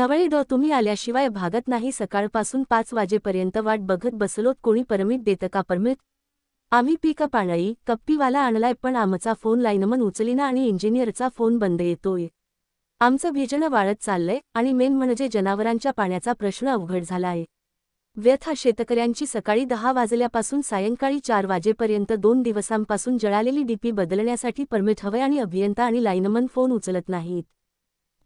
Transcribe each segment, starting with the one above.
ढवळे तुम्ही आल्याशिवाय भागत नाही। सकाळपासून 5 वाजेपर्यंत वाट बघत बसलोत, कोणी परमिट देतं का? परमिट आम्ही पिकअप आणली, कप्पीवाला आणलाय, पण आमचा फोन लाईनमन उचलीना आणि इंजिनियरचा फोन बंद येतोय। आमचं भिजणं वाढत चाललंय आणि मेन म्हणजे जनावरांच्या पाण्याचा प्रश्न अवघड झालाय। व्यथा शेतकऱ्यांची सकाळी 10 वाजल्यापासून सायंकाळी 4 वाजेपर्यंत 2 दिवसांपासून जळालेली डीपी बदलण्यासाठी परमिट हवंय आणि अभियंता आणि लाईनमन फोन उचलत नाहीत।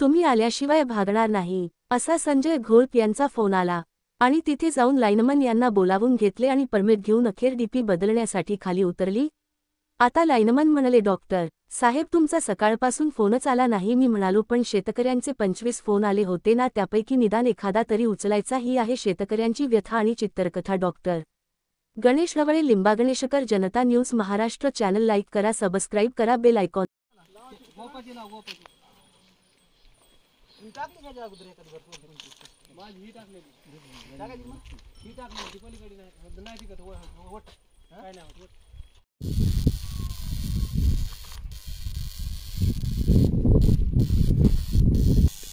तुम्ही आल्याशिवाय भागणार नाही, असा संजय घोळप यांचा फोन आला आणि तिथे जाऊन लाईनमन यांना बोलावून घेतले आणि परमिट घेऊन अखेर डीपी बदलण्यासाठी खाली उतरली। आता लाईनमन म्हणाले, डॉक्टर साहेब तुमचा सकाळपासून फोनच आला नाही। मी म्हणालो, पण शेतकऱ्यांचे 25 फोन आले होते ना, त्यापैकी निदान एखादा तरी उचलायचा। ही आहे शेतकऱ्यांची व्यथा आणि चित्तरकथा। डॉक्टर गणेश ढवळे, लिंबागणेशकर, जनता न्यूज महाराष्ट्र चॅनल लाईक करा, सबस्क्राईब करा, बेल आयकॉन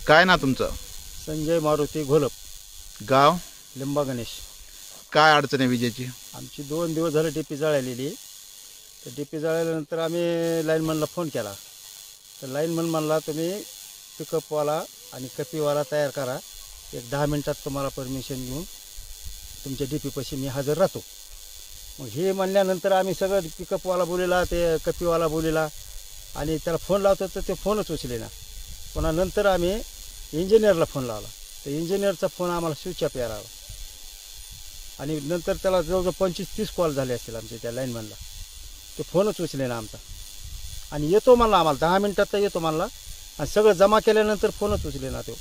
काय ना तुमचं? संजय मारुती घोलप, गाव लिंबा गणेश। काय अडचण आहे विजेची? आमची 2 दिवस झाले डीपी जळालेली। तर डीपी जळाल्यानंतर आम्ही लाईनमनला फोन केला, तर लाईनमन म्हणला तुम्ही पिकअपवाला आणि कपीवाला तयार करा, एक 10 मिनिटात तुम्हाला परमिशन घेऊन तुमच्या डीपीपाशी मी हजर राहतो। मग हे म्हणल्यानंतर आम्ही सगळं पिकअपवाला बोलला, ते कपीवाला बोलला आणि त्याला फोन लावतो तर ते फोनच उचलेना। पुन्हा नंतर आम्ही इंजिनियरला फोन लावला, तर इंजिनियरचा फोन आम्हाला स्विच ऑफ यायला लागला आणि नंतर त्याला जवळजवळ 25-30 कॉल झाले असतील आमच्या त्या लाईनमनला, ते फोनच उचलेना आमचा। आणि येतो म्हणला, आम्हाला 10 मिनिटात तर येतो म्हणला, आणि सगळं जमा केल्यानंतर फोनच उचलेना तो।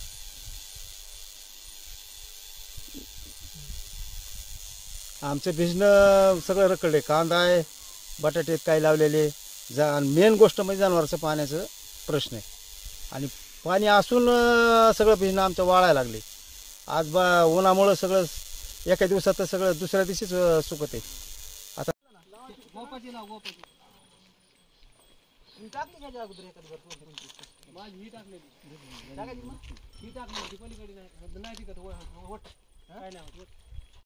आमचं भिजणं सगळं रखडले, कांदा आहे, बटाटे काय लावलेले, मेन गोष्ट म्हणजे जनावरांचं पाण्याचं प्रश्न आहे। आणि पाणी असून सगळं भिजणं आमचं वाळायला लागले। आज उन्हामुळं सगळं एका दिवसात सगळं दुसऱ्या दिवशीच सुकत आहे। आता